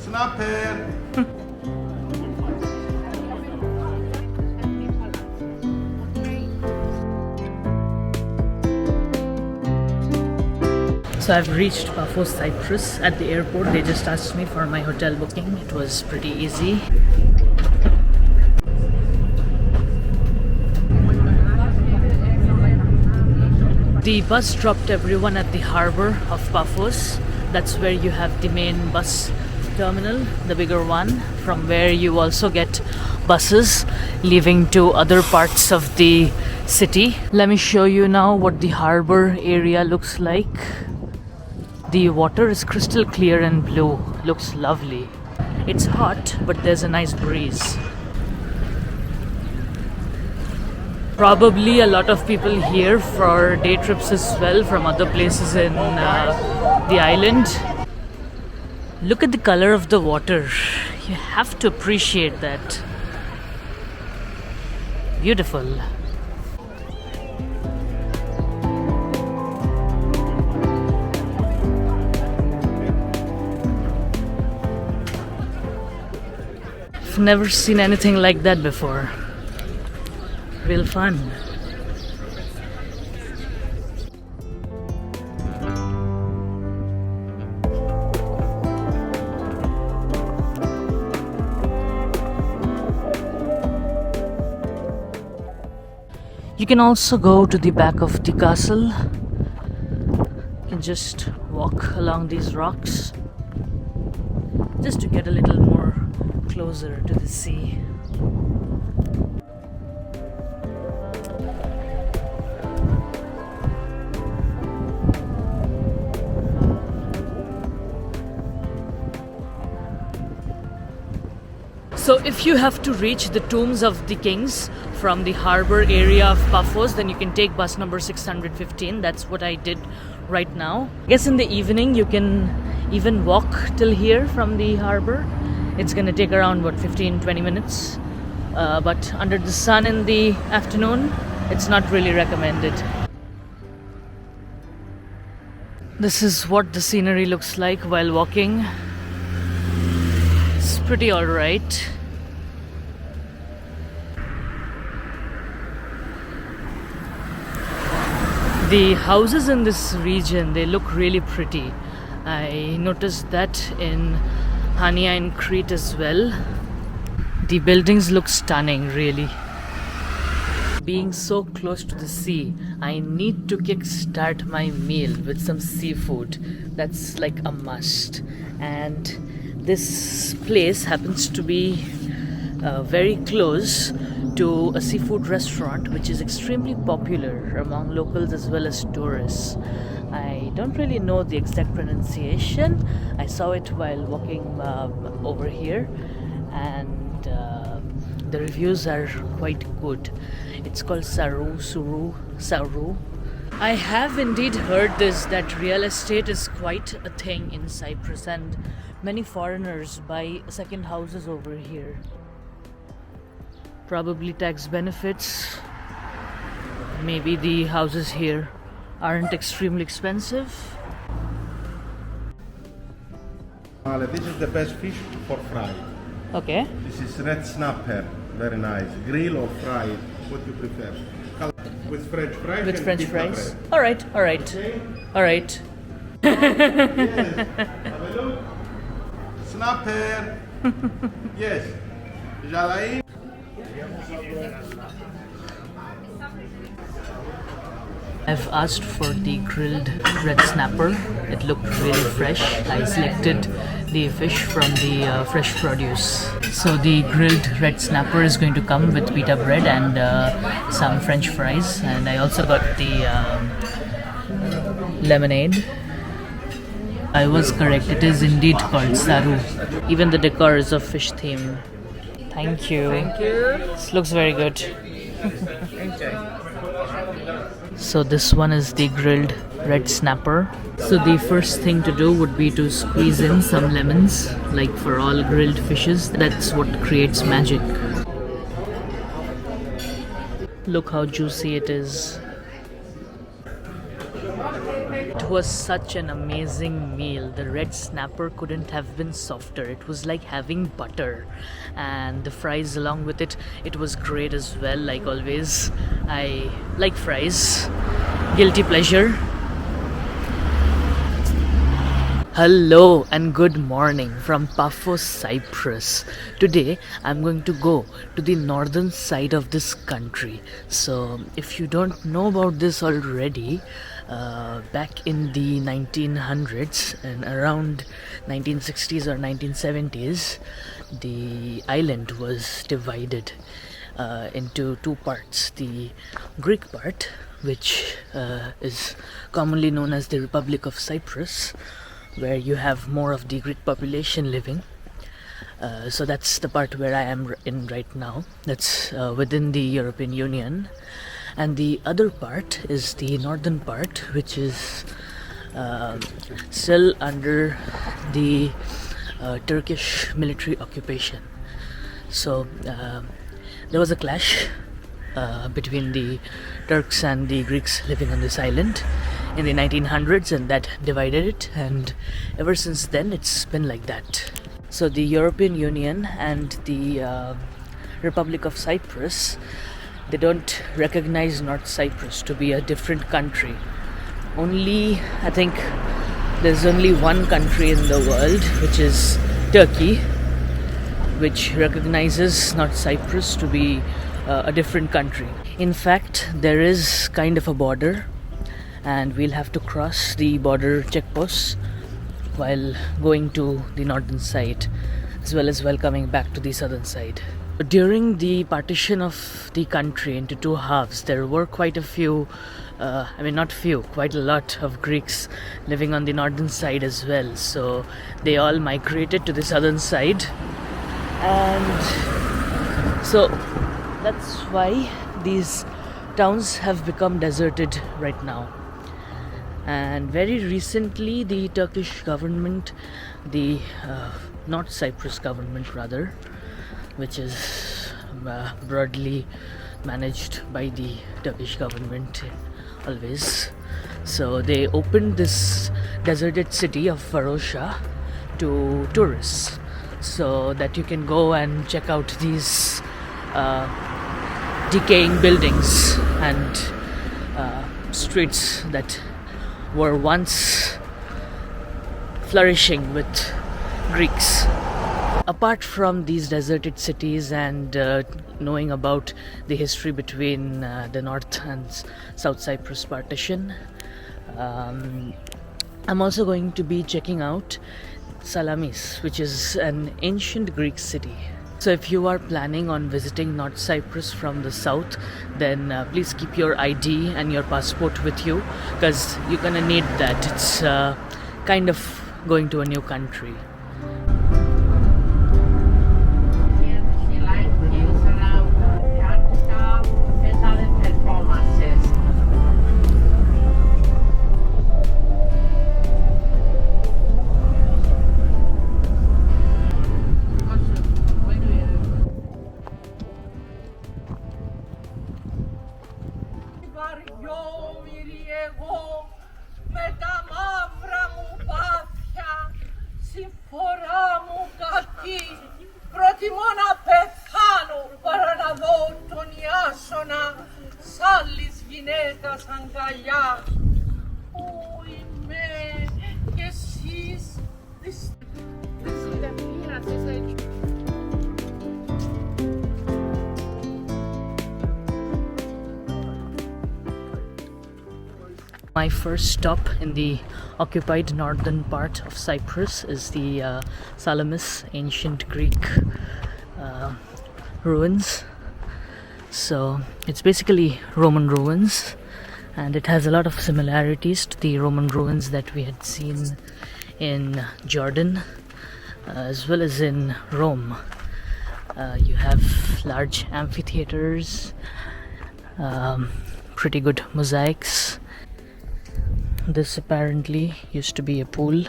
Snapper. So I've reached Paphos, Cyprus. At the airport, they just asked me for my hotel booking. It was pretty easy. The bus dropped everyone at the harbor of Paphos. That's where you have the main bus terminal, the bigger one, from where you also get buses leaving to other parts of the city. Let me show you now what the harbor area looks like. The water is crystal clear and blue. Looks lovely. It's hot, but there's a nice breeze. Probably a lot of people here for day trips as well from other places in the island. Look at the color of the water. You have to appreciate that. Beautiful. I've never seen anything like that before. Real fun. You can also go to the back of the castle. You can just walk along these rocks just to get a little more closer to the sea. So if you have to reach the tombs of the kings from the harbor area of Paphos, then you can take bus number 615. That's what I did right now. I guess in the evening you can even walk till here from the harbor. It's gonna take around 15-20 minutes. But under the sun in the afternoon, it's not really recommended. This is what the scenery looks like while walking. It's pretty alright. The houses in this region, they look really pretty. I noticed that in Hania in Crete as well. The buildings look stunning, really. Being so close to the sea, I need to kickstart my meal with some seafood. That's like a must. And this place happens to be very close to a seafood restaurant which is extremely popular among locals as well as tourists. I don't really know the exact pronunciation. I saw it while walking over here, and the reviews are quite good. It's called Saru. I have indeed heard this, that real estate is quite a thing in Cyprus, and many foreigners buy second houses over here. Probably tax benefits. Maybe the houses here aren't extremely expensive. This is the best fish for fry. Okay. This is red snapper, very nice. Grill or fry, what you prefer? With French fries. With and French pita fries. bread. Alright. Okay? Alright. Yes. Have a look. Snapper. Yes. Jalaim. I've asked for the grilled red snapper. It looked really fresh. I selected the fish from the fresh produce. So the grilled red snapper is going to come with pita bread and some French fries. And I also got the lemonade. I was correct. It is indeed called Saru. Even the decor is of fish theme. Thank you. Thank you. This looks very good. Enjoy. So this one is the grilled red snapper. So the first thing to do would be to squeeze in some lemons, like for all grilled fishes. That's what creates magic. Look how juicy it is. It was such an amazing meal. The red snapper couldn't have been softer. It was like having butter, and the fries along with it, it was great as well. Like always, I like fries. Guilty pleasure. Hello and good morning from Paphos, Cyprus. Today I'm going to go to the northern side of this country. So if you don't know about this already, back in the 1900s and around 1960s or 1970s, the island was divided into two parts. The Greek part, which is commonly known as the Republic of Cyprus, where you have more of the Greek population living. So that's the part where I am in right now. That's within the European Union. And the other part is the northern part, which is still under the Turkish military occupation. So there was a clash between the Turks and the Greeks living on this island in the 1900s, and that divided it, and ever since then it's been like that. So the European Union and the Republic of Cyprus, they don't recognize North Cyprus to be a different country. I think there's only one country in the world, which is Turkey, which recognizes North Cyprus to be a different country. In fact, there is kind of a border, and we'll have to cross the border checkposts while going to the northern side, as well as while coming back to the southern side. During the partition of the country into two halves, there were quite a few, quite a lot of Greeks living on the northern side as well. So they all migrated to the southern side, and so that's why these towns have become deserted right now. And very recently, the Turkish government, the North Cyprus government rather, which is broadly managed by the Turkish government always, so they opened this deserted city of Varosha to tourists, so that you can go and check out these decaying buildings and streets that were once flourishing with Greeks. Apart from these deserted cities and knowing about the history between the North and South Cyprus partition, I'm also going to be checking out Salamis, which is an ancient Greek city. So if you are planning on visiting North Cyprus from the south, then please keep your ID and your passport with you, because you're gonna need that. It's kind of going to a new country. Προτιμώ να πεθάνω παρά να δω τον Ιάσονα σ' άλλης γυναίκας αγκαλιά. Είμαι κι εσείς My first stop in the occupied northern part of Cyprus is the Salamis ancient Greek ruins. So it's basically Roman ruins, and it has a lot of similarities to the Roman ruins that we had seen in Jordan as well as in Rome. You have large amphitheaters, pretty good mosaics. This apparently used to be a pool.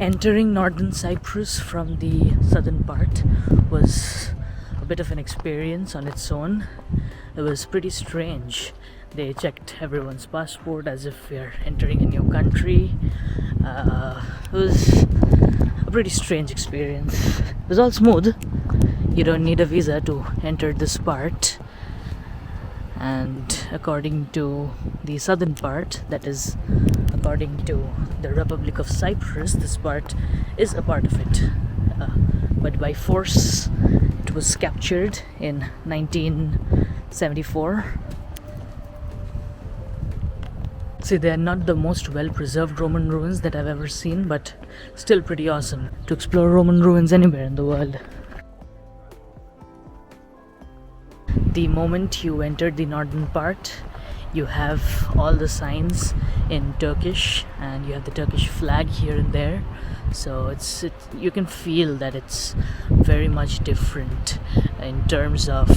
Entering northern Cyprus from the southern part was a bit of an experience on its own. It was pretty strange They checked everyone's passport as if we are entering a new country. It was a pretty strange experience. It was all smooth. You don't need a visa to enter this part. And according to the southern part, that is according to the Republic of Cyprus, this part is a part of it. But by force, it was captured in 1974. See, they are not the most well-preserved Roman ruins that I've ever seen, but still pretty awesome to explore Roman ruins anywhere in the world. The moment you enter the northern part, you have all the signs in Turkish, and you have the Turkish flag here and there. So you can feel that it's very much different in terms of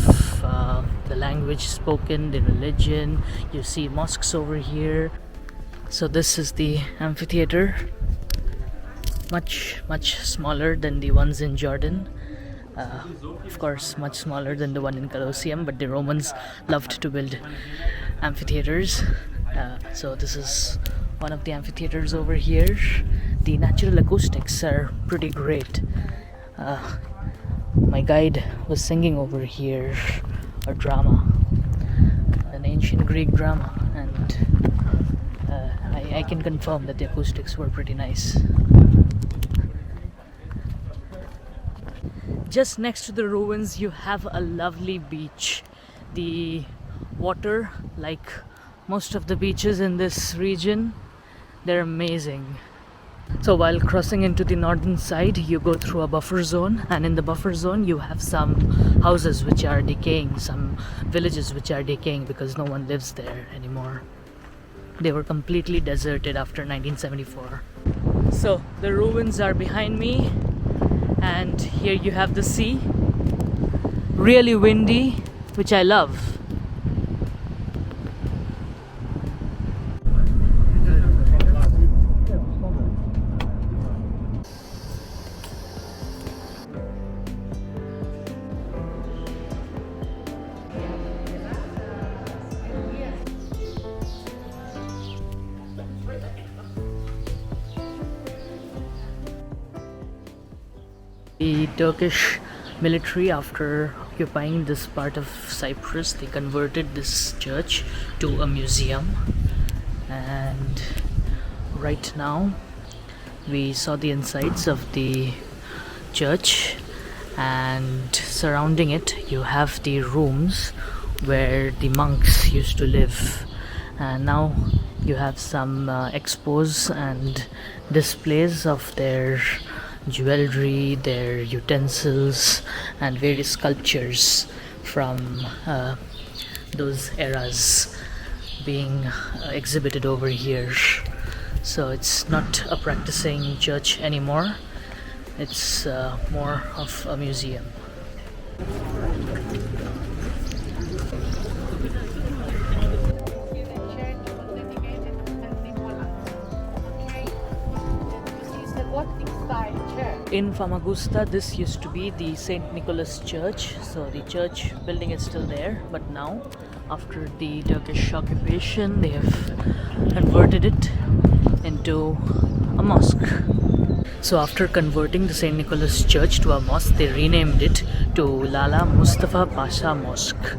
the language spoken, the religion. You see mosques over here. So this is the amphitheater, much smaller than the ones in Jordan. Of course, much smaller than the one in Colosseum, but the Romans loved to build amphitheaters. So this is one of the amphitheaters over here. The natural acoustics are pretty great. My guide was singing over here a drama, an ancient Greek drama, and I can confirm that the acoustics were pretty nice. Just next to the ruins, you have a lovely beach. The water, like most of the beaches in this region, they're amazing. So while crossing into the northern side, you go through a buffer zone, and in the buffer zone you have some houses which are decaying, some villages which are decaying because no one lives there anymore. They were completely deserted after 1974. So the ruins are behind me, and here you have the sea. Really windy, which I love. The Turkish military, after occupying this part of Cyprus, they converted this church to a museum, and right now we saw the insides of the church, and surrounding it you have the rooms where the monks used to live, and now you have some expos and displays of their jewelry, their utensils, and various sculptures from those eras being exhibited over here. So it's not a practicing church anymore, it's more of a museum. In Famagusta, this used to be the St. Nicholas Church, so the church building is still there, but now, after the Turkish occupation, they have converted it into a mosque. So after converting the St. Nicholas Church to a mosque, they renamed it to Lala Mustafa Pasha Mosque.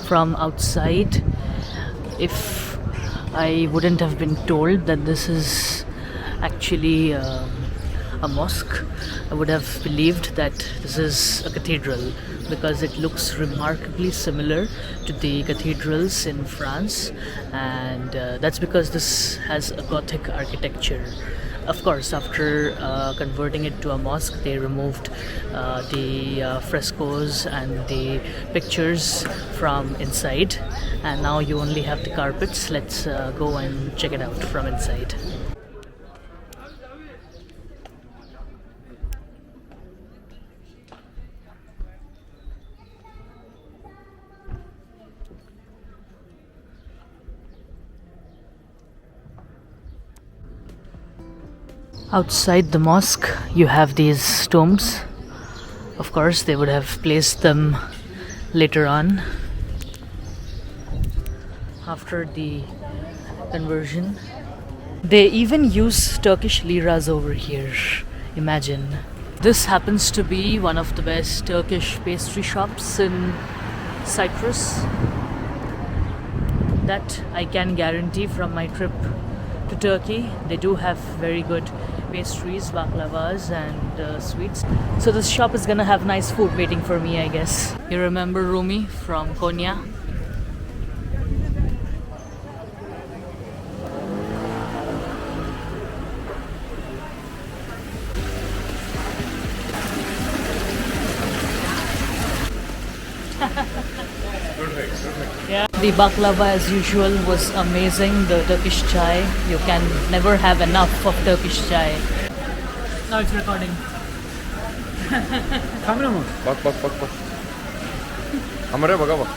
From outside, if I wouldn't have been told that this is actually a mosque, I would have believed that this is a cathedral, because it looks remarkably similar to the cathedrals in France, and that's because this has a Gothic architecture. Of course, after converting it to a mosque, they removed the frescoes and the pictures from inside, and now you only have the carpets. Let's go and check it out from inside. Outside the mosque, you have these tombs. Of course, they would have placed them later on. after the conversion. They even use Turkish liras over here. Imagine. This happens to be one of the best Turkish pastry shops in Cyprus. That I can guarantee from my trip to Turkey. They do have very good pastries, baklavas and sweets. So this shop is gonna have nice food waiting for me, I guess. You remember Rumi from Konya? Yeah. The baklava as usual was amazing. The Turkish chai, you can never have enough of Turkish chai. Now it's recording. Kamera mı? Bak. Kameraya bak bak.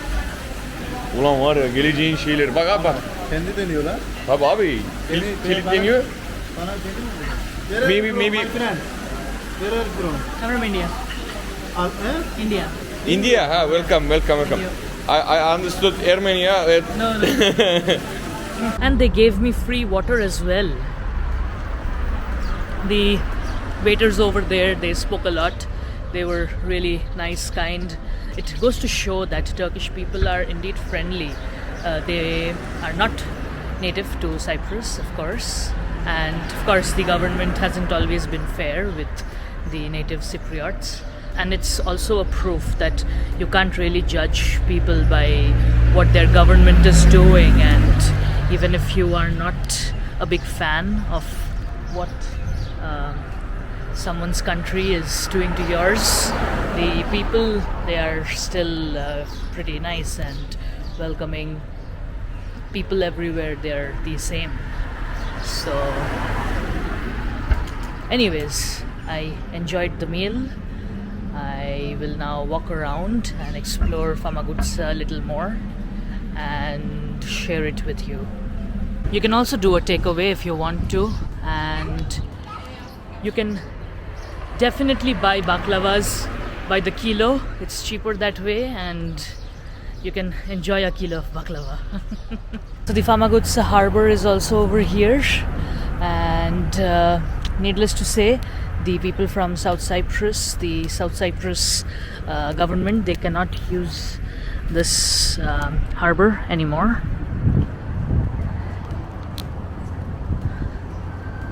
Ulan var ya geleceğin şeyleri. Bak abi bak. Kendi deniyorlar. Tabii abi. Kilitleniyor. Bana dedi mi? Maybe. Where are you from? I'm from India. India. India. Ha, welcome. I understood Armenia. No. And they gave me free water as well. The waiters over there, they spoke a lot. They were really nice, kind. It goes to show that Turkish people are indeed friendly. They are not native to Cyprus, of course. And of course, the government hasn't always been fair with the native Cypriots. And it's also a proof that you can't really judge people by what their government is doing. And even if you are not a big fan of what someone's country is doing to yours, the people, they are still pretty nice and welcoming. People everywhere, they're the same. So anyways, I enjoyed the meal. I will now walk around and explore Famagutsa a little more and share it with you. You can also do a takeaway if you want to, and you can definitely buy baklavas by the kilo. It's cheaper that way and you can enjoy a kilo of baklava. So the Famagutsa harbor is also over here, and needless to say, the people from South Cyprus, the South Cyprus government, they cannot use this harbor anymore.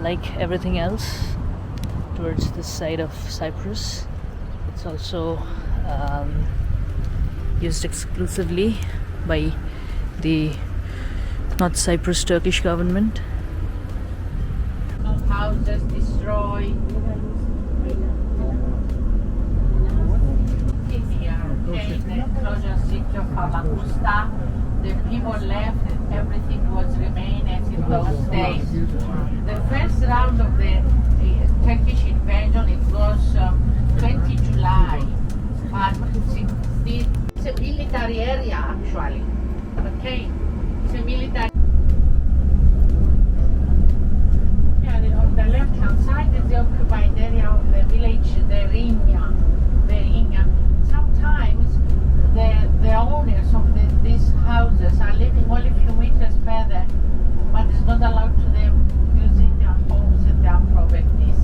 Like everything else towards this side of Cyprus, it's also used exclusively by the North Cyprus Turkish government. Houses destroyed. In the closure city of Famagusta, the people left and everything was remain as in those days. The first round of the Turkish invasion, it was 20 July. It's a military area actually. Okay, it's a military. On the left-hand side is the occupied area of the village, the Rigna. Sometimes the owners of these houses are living only a few meters further, but it's not allowed to them using their homes and their properties.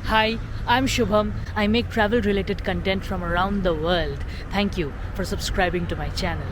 Hi, I'm Shubham. I make travel related content from around the world. Thank you for subscribing to my channel.